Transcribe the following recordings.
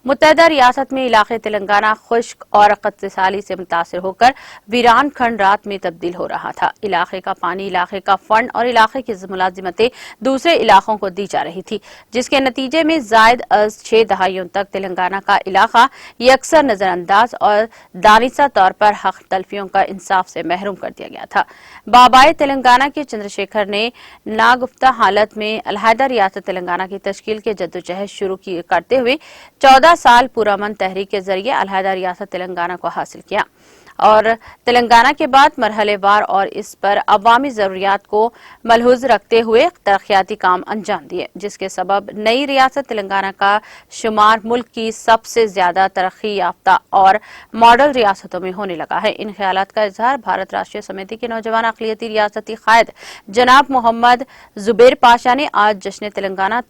मुत्तहदा रियासत में इलाके तेलंगाना खुश्क और कत्ल से मुतासर होकर वीरान खंड रात में तब्दील हो रहा था। इलाके का पानी, इलाके का फंड और इलाके की मुलाजिमतें दूसरे इलाकों को दी जा रही थी, जिसके नतीजे में जायद अज 6 दहाइयों तक तेलंगाना का इलाका यकसर नजरअंदाज और दानिशा तौर पर हक तलफियों का इंसाफ से महरूम कर दिया गया था। बाबाए तेलंगाना के चंद्रशेखर ने नागुफ्ता हालत में अलहदा रियासत तेलंगाना की तश्कील के जद्दोजहद शुरू करते हुए 14 साल पुरअमन तहरीक के जरिए अलहदा रियासत तेलंगाना को हासिल किया और तेलंगाना के बाद मरहलेवार और इस पर अवामी जरूरियात को मलहूज रखते हुए तरक्याती काम अंजाम दिए, जिसके सबब नई रियासत तेलंगाना का शुमार मुल्क की सबसे ज्यादा तरक्की याफ्ता और मॉडल रियासतों में होने लगा है। इन ख्यालात का इजहार भारत राष्ट्रीय समिति के नौजवान अक़लियती रियासती कायद जनाब मोहम्मद जुबैर पाशा ने आज जश्न तेलंगाना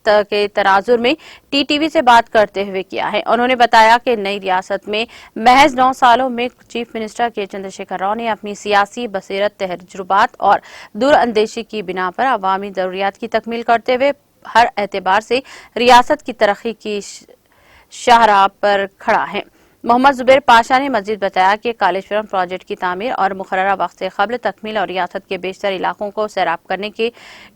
के तनाजुर में टीटीवी से बात करते हुए किया है। उन्होंने बताया कि नई रियासत में महज 9 सालों में चीफ मिनिस्टर के चंद्रशेखर राव ने अपनी सियासी बसीरत, तजुर्बात और दूरअंदेशी की बिना पर अवामी जरूरियात की तकमील करते हुए हर एतबार से रियासत की तरक्की की शाहराह पर खड़ा है। मोहम्मद जुबैर पाशा ने मजीद बताया कि कालेश्वरम प्रोजेक्ट की तामीर और मुकर्ररा वक्त से कबल तकमील और रियासत के बेशतर इलाकों को सैराब करने के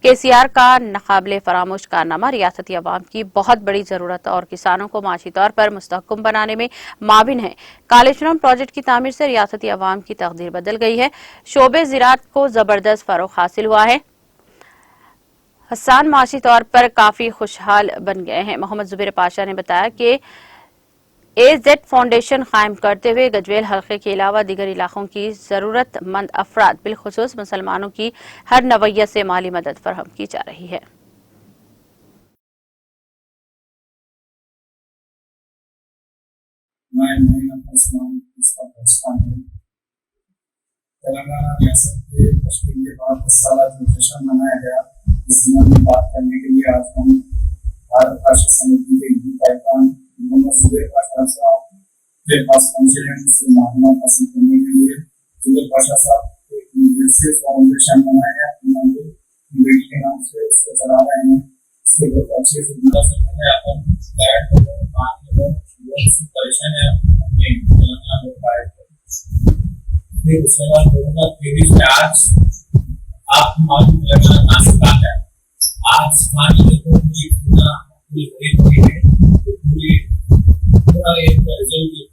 केसीआर का नाकाबिले फरामोश कारनामा रियासती अवाम की बहुत बड़ी जरूरत और किसानों को माशी तौर पर मुस्तहकम बनाने में माविन है। कालेश्वरम प्रोजेक्ट की तामीर से रियासती अवाम की तकदीर बदल गई है। शोबे ज़राअत को जबरदस्त फरोग हासिल हुआ है। हसन माशी तौर पर काफी खुशहाल बन गए हैं। मोहम्मद जुबैर पाशा ने बताया कि एजेड फाउंडेशन कायम करते हुए गजवेल हल्के के अलावा दीगर इलाकों की जरूरतमंद अफराद बिलखुसूस मुसलमानों की हर नवैया से माली मदद फराहम की जा रही है। तेलंगाना रियासत के तश्कील के बाद 10 साल जो जश्न मनाया गया, इस में बात करने के लिए आज हम भारत राष्ट्रीय समिति के पाइपान मोहम्मद जुबैर पाशा साहब के पास पहुंचे हैं। इससे मालूमात हासिल करने के लिए जुबैर पाशा साहब एक यूनिवर्सिटी फाउंडेशन बनाया है, उन्होंने बेटी के नाम से उसको चला रहे हैं। इसके बहुत अच्छे से जुड़ा सकते हैं। अपन डायरेक्ट परेशान है अपने तेलंगाना में पाए। फिर उसके बाद 2023 में आज आप मालूम तेलंगाना नासिक आता है। आज पानी देखो पूरी पूरा पूरी पूरा एक रिजल्ट